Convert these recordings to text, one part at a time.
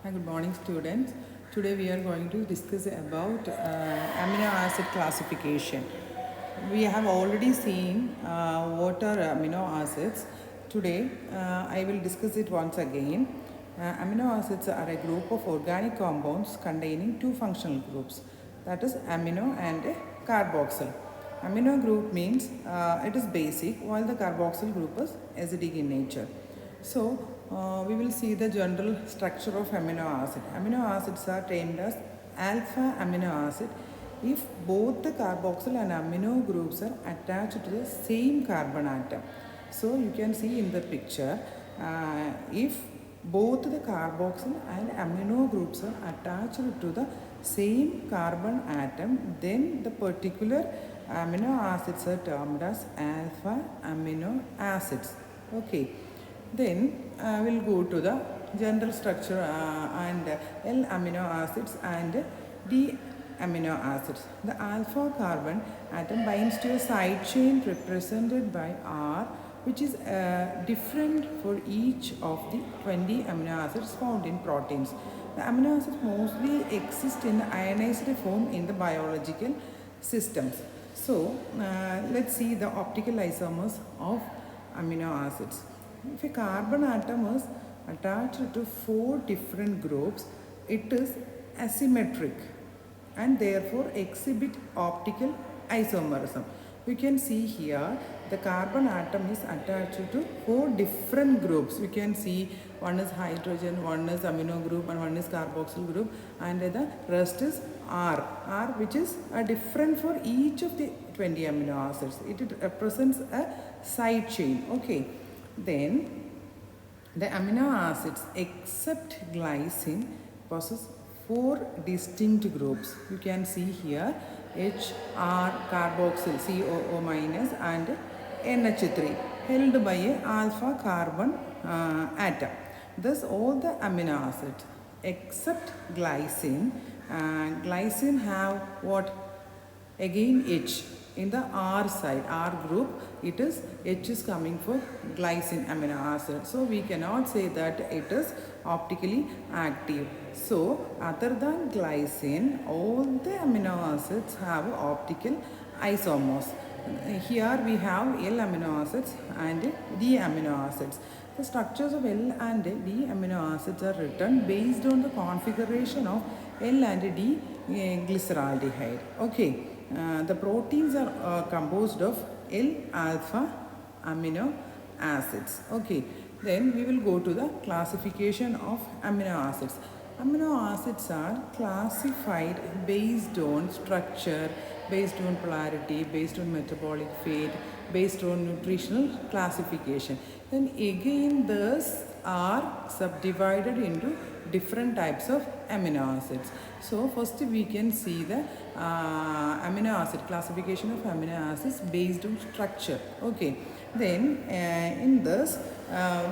Hi, good morning, students. Today we are going to discuss about amino acid classification. We have already seen what are amino acids. Today I will discuss it once again. Amino acids are a group of organic compounds containing two functional groups, that is amino and carboxyl. Amino group means it is basic, while the carboxyl group is acidic in nature. So, we will see the general structure of amino acid. Amino acids are termed as alpha amino acid if both the carboxyl and amino groups are attached to the same carbon atom. So, you can see in the picture, if both the carboxyl and amino groups are attached to the same carbon atom, then the particular amino acids are termed as alpha amino acids. Okay. Then we'll go to the general structure and L amino acids and D amino acids. The alpha carbon atom binds to a side chain represented by R, which is different for each of the 20 amino acids found in proteins. The amino acids mostly exist in ionized form in the biological systems. So let's see the optical isomers of amino acids. If a carbon atom is attached to four different groups, it is asymmetric and therefore exhibit optical isomerism. You can see here the carbon atom is attached to four different groups. You can see one is hydrogen, one is amino group and one is carboxyl group, and the rest is R which is different for each of the 20 amino acids. It represents a side chain. Okay. Then the amino acids except glycine possess four distinct groups. You can see here HR carboxyl COO minus and NH3 held by a alpha carbon atom. Thus all the amino acids except glycine, glycine have what? Again H. In the R side, R group, it is H is coming for glycine amino acid. So we cannot say that it is optically active. So other than glycine, all the amino acids have optical isomers. Here we have L amino acids and D amino acids. The structures of L and D amino acids are written based on the configuration of L and D glyceraldehyde. Okay. The proteins are composed of L-alpha amino acids. Okay, then we will go to the classification of amino acids. Amino acids are classified based on structure, based on polarity, based on metabolic fate, based on nutritional classification. Then again these are subdivided into different types of amino acids. So first we can see the amino acid classification of amino acids based on structure. Okay, then in this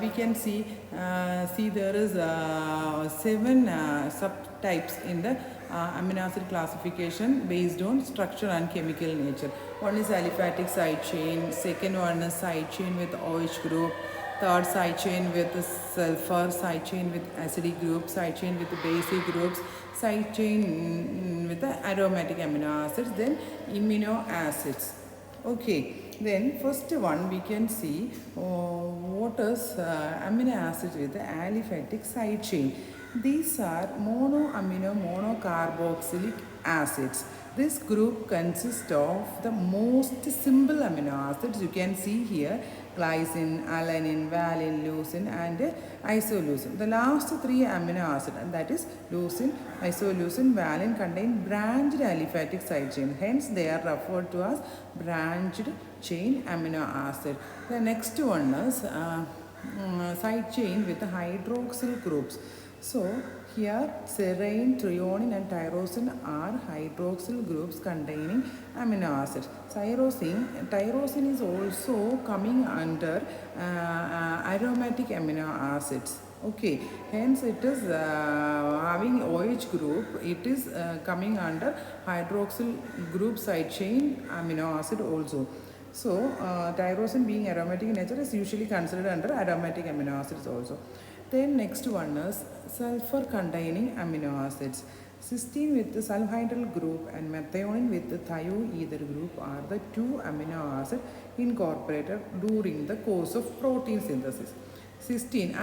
we can see there is 7 subtypes in the amino acid classification based on structure and chemical nature. One is aliphatic side chain, second one is side chain with OH group, third side chain with sulfur, side chain with acidic group, side chain with basic groups, side chain with the aromatic amino acids, then amino acids. Okay, then first one we can see what is amino acids with the aliphatic side chain. These are monoamino monocarboxylic acids. This group consists of the most simple amino acids. You can see here glycine, alanine, valine, leucine and isoleucine. The last three amino acids, that is leucine, isoleucine, valine, contain branched aliphatic side chain. Hence they are referred to as branched chain amino acid. The next one is side chain with the hydroxyl groups. So here serine, threonine and tyrosine are hydroxyl groups containing amino acids. Tyrosine is also coming under aromatic amino acids. Okay, hence it is having OH group, it is coming under hydroxyl group side chain amino acid also. So tyrosine being aromatic in nature is usually considered under aromatic amino acids also. Then next one is sulfur containing amino acids. Cysteine with the sulfhydryl group and methionine with the thioether group are the two amino acids incorporated during the course of protein synthesis. Cysteine,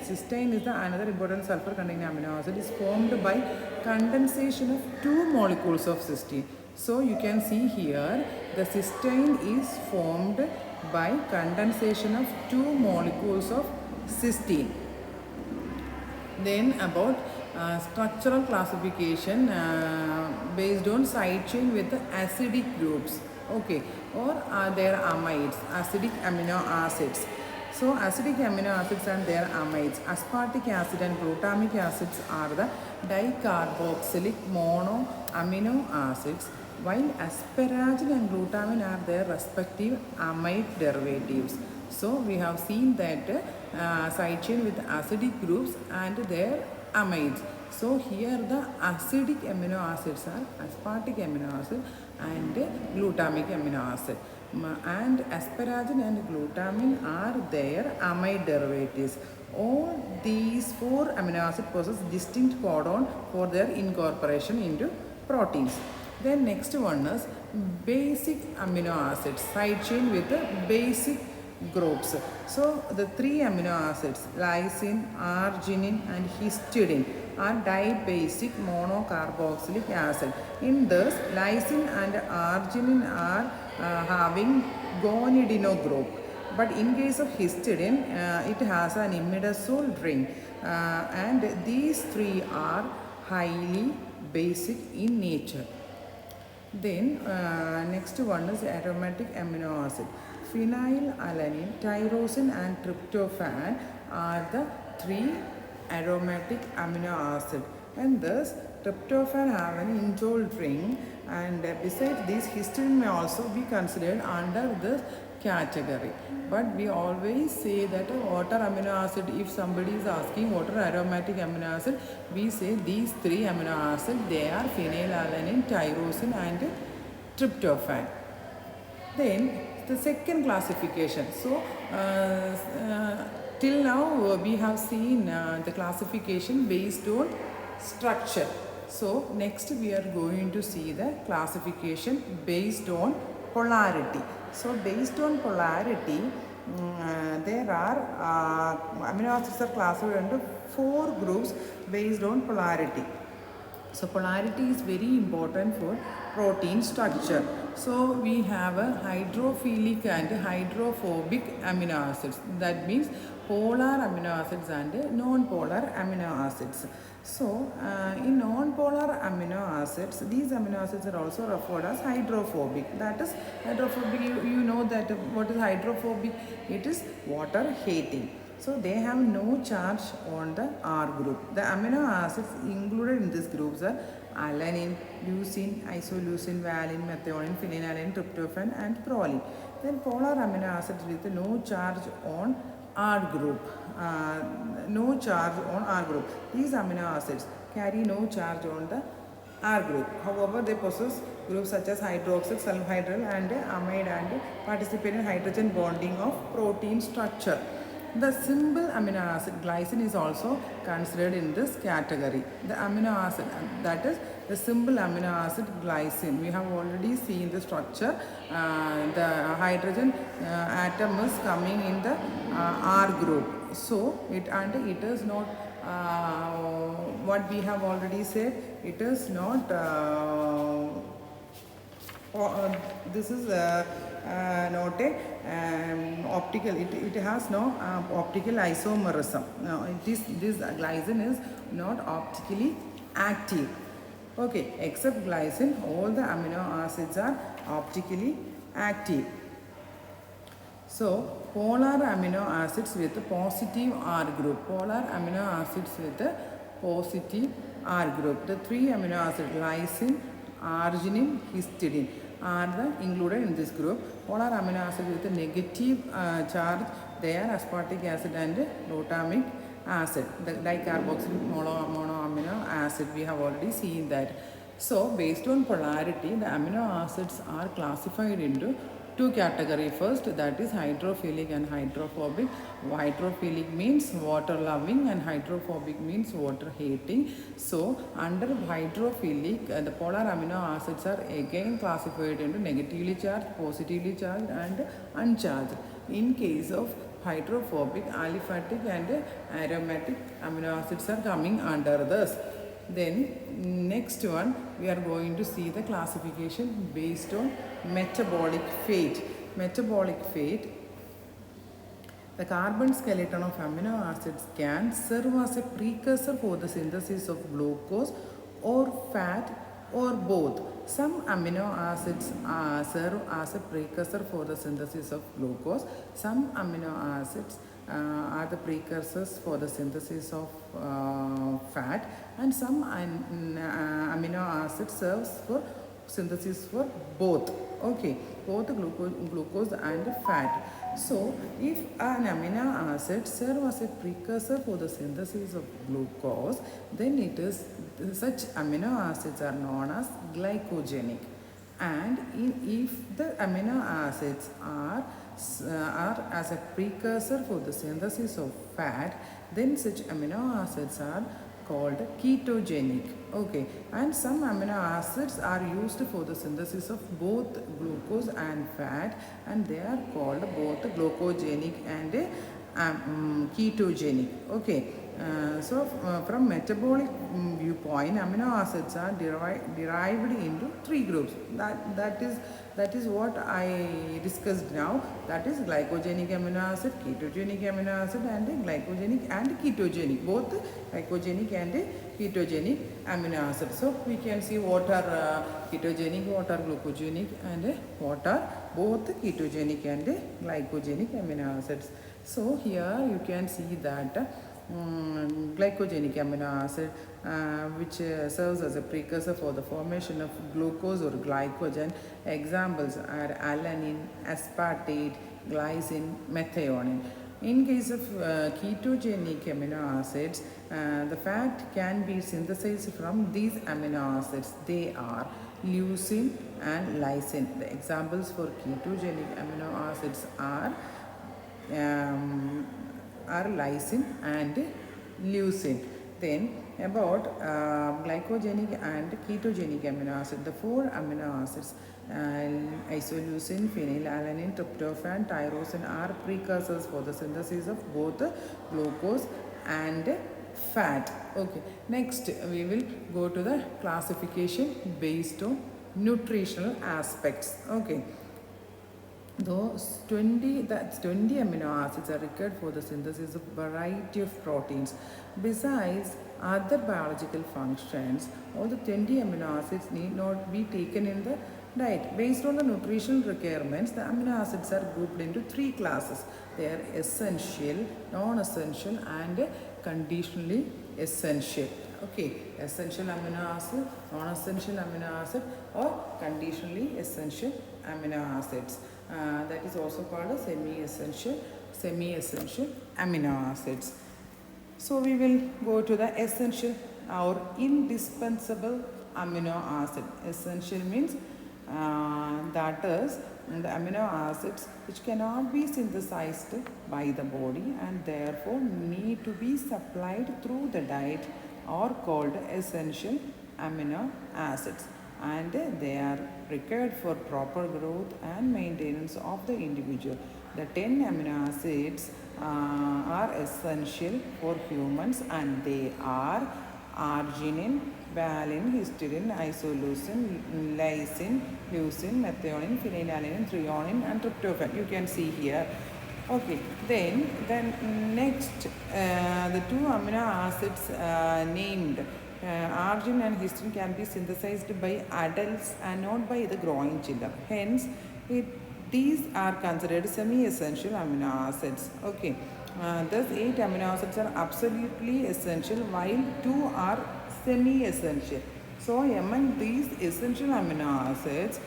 cysteine is the another important sulfur containing amino acid, is formed by condensation of two molecules of cysteine. So you can see here the cysteine is formed by condensation of two molecules of cysteine. Then about structural classification based on side chain with the acidic groups, okay, or their amides, acidic amino acids. So acidic amino acids and their amides, aspartic acid and glutamic acids are the dicarboxylic monoamino acids, while asparagine and glutamine are their respective amide derivatives. So we have seen that side chain with acidic groups and their amides. So here the acidic amino acids are aspartic amino acid and glutamic amino acid. And asparagine and glutamine are their amide derivatives. All these four amino acids possess distinct codon for their incorporation into proteins. Then next one is basic amino acids, side chain with the basic groups. So the three amino acids, lysine, arginine and histidine, are dibasic monocarboxylic acid. In this, lysine and arginine are having gonidino group. But in case of histidine, it has an imidazole ring. And these three are highly basic in nature. Then next one is aromatic amino acid. Phenylalanine, tyrosine and tryptophan are the three aromatic amino acid, and thus tryptophan have an indole ring, and besides this histidine may also be considered under this category. But we always say that what are amino acid, if somebody is asking what are aromatic amino acid, we say these three amino acid, they are phenylalanine, tyrosine and tryptophan. Then the second classification. So till now we have seen the classification based on structure. So next we are going to see the classification based on polarity. So based on polarity, there are amino acids are classified into four groups based on polarity. So polarity is very important for protein structure. So we have a hydrophilic and hydrophobic amino acids. That means polar amino acids and non-polar amino acids. So in non-polar amino acids, these amino acids are also referred as hydrophobic. That is hydrophobic, you know that what is hydrophobic? It is water hating. So they have no charge on the R group. The amino acids included in these groups are alanine, leucine, isoleucine, valine, methionine, phenylalanine, tryptophan and proline. Then polar amino acids with no charge on R group. No charge on R group. These amino acids carry no charge on the R group. However, they possess groups such as hydroxyl, sulfhydryl and amide and participate in hydrogen bonding of protein structure. The simple amino acid glycine is also considered in this category. The amino acid, that is the simple amino acid glycine. We have already seen the structure. The hydrogen atom is coming in the R group. So it is not what we have already said. It is not. This is not a optical. It has no optical isomerism. No, this glycine is not optically active. Okay, except glycine, all the amino acids are optically active. So polar amino acids with a positive R group. Polar amino acids with a positive R group. The three amino acids lysine, arginine, histidine are included in this group. Polar amino acids with a negative charge, they are aspartic acid and glutamic acid. The dicarboxylic monoamino acid, we have already seen that. So based on polarity, the amino acids are classified into two category first, that is hydrophilic and hydrophobic. Hydrophilic means water loving and hydrophobic means water hating. So under hydrophilic, the polar amino acids are again classified into negatively charged, positively charged and uncharged. In case of hydrophobic, aliphatic and aromatic amino acids are coming under this. Then next one, we are going to see the classification based on metabolic fate. Metabolic fate, the carbon skeleton of amino acids can serve as a precursor for the synthesis of glucose or fat or both. Some amino acids serve as a precursor for the synthesis of glucose. Some amino acids are the precursors for the synthesis of fat, and some amino acids serves for synthesis for both. Okay, both glucose and fat. So if an amino acid serves as a precursor for the synthesis of glucose, then it is such amino acids are known as glycogenic. And if the amino acids are as a precursor for the synthesis of fat, then such amino acids are called ketogenic. Okay, and some amino acids are used for the synthesis of both glucose and fat, and they are called both glucogenic and ketogenic. Okay, from metabolic viewpoint, amino acids are derived into three groups. That is what I discussed now. That is glycogenic amino acid, ketogenic amino acid, and glycogenic and ketogenic. Both glycogenic and ketogenic amino acids. So we can see what are ketogenic, what are glucogenic, and what are both ketogenic and glycogenic amino acids. So here you can see that glycogenic amino acid which serves as a precursor for the formation of glucose or glycogen. Examples are alanine, aspartate, glycine, methionine. In case of ketogenic amino acids, the fat can be synthesized from these amino acids. They are leucine and lysine. The examples for ketogenic amino acids are lysine and leucine. Then about glycogenic and ketogenic amino acid, the four amino acids isoleucine, phenylalanine, tryptophan, tyrosine are precursors for the synthesis of both glucose and fat. Okay, next we will go to the classification based on nutritional aspects. Okay, those 20 amino acids are required for the synthesis of variety of proteins. Besides other biological functions, all the 20 amino acids need not be taken in the diet. Based on the nutritional requirements, the amino acids are grouped into three classes. They are essential, non-essential, and conditionally essential. Okay, essential amino acid, non-essential amino acid, or conditionally essential amino acids. That is also called a semi-essential amino acids. So we will go to the essential or indispensable amino acid. Essential means that is the amino acids which cannot be synthesized by the body and therefore need to be supplied through the diet are called essential amino acids, and they are required for proper growth and maintenance of the individual. The 10 amino acids are essential for humans, and they are arginine, valine, histidine, isoleucine, lysine, leucine, methionine, phenylalanine, threonine, and tryptophan. You can see here. Okay, then next the two amino acids named arginine and histidine can be synthesized by adults and not by the growing children. Hence, these are considered semi-essential amino acids. Okay, thus 8 amino acids are absolutely essential while 2 are semi-essential. So, among these essential amino acids,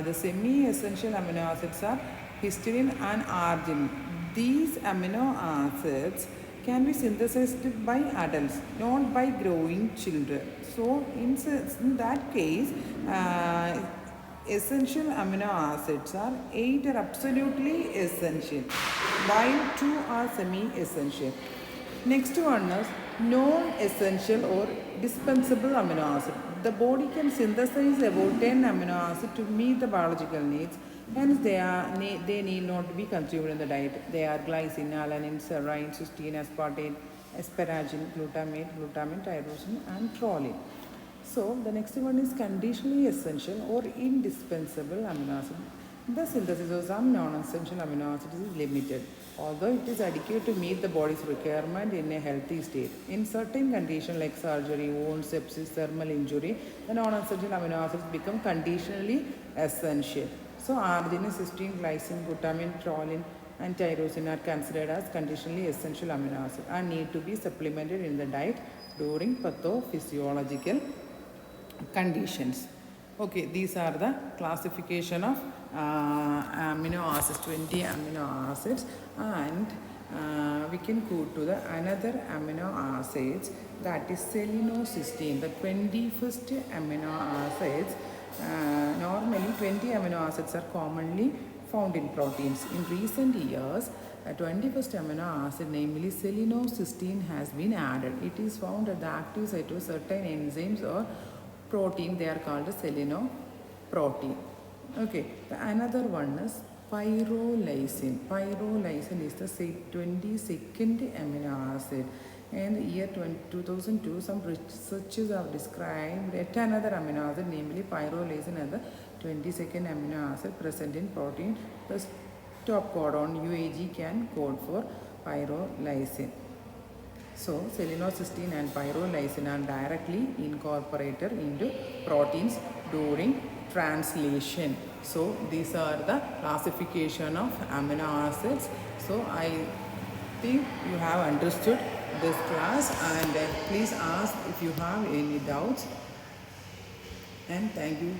the semi-essential amino acids are histidine and arginine. These amino acids can be synthesized by adults, not by growing children. So, in that case, essential amino acids are 8 are absolutely essential, while 2 are semi-essential. Next one is non-essential or dispensable amino acid. The body can synthesize about 10 amino acids to meet the biological needs. Hence, they need not be consumed in the diet. They are glycine, alanine, serine, cysteine, aspartate, asparagine, glutamate, tyrosine, and proline. So the next one is conditionally essential or indispensable amino acid. The synthesis of some non-essential amino acids is limited, although it is adequate to meet the body's requirement in a healthy state. In certain conditions like surgery, wounds, sepsis, thermal injury, the non-essential amino acids become conditionally essential. So arginine, cysteine, glycine, glutamine, proline, and tyrosine are considered as conditionally essential amino acids and need to be supplemented in the diet during pathophysiological conditions. Okay, these are the classification of amino acids, 20 amino acids, and we can go to the another amino acids, that is selenocysteine, the 21st amino acids. Normally 20 amino acids are commonly found in proteins. In recent years, a 21st amino acid, namely selenocysteine, has been added. It is found at the active site of certain enzymes or protein. They are called selenoprotein. Okay, the another one is pyrrolysine. Pyrrolysine is the 22nd amino acid. And in year 2002, some researchers have described yet another amino acid, namely pyrrolysine, as the 22nd amino acid present in protein. The stop codon UAG can code for pyrrolysine. So, selenocysteine and pyrrolysine are directly incorporated into proteins during translation. So, these are the classification of amino acids. So, I think you have understood this class, and please ask if you have any doubts, and thank you.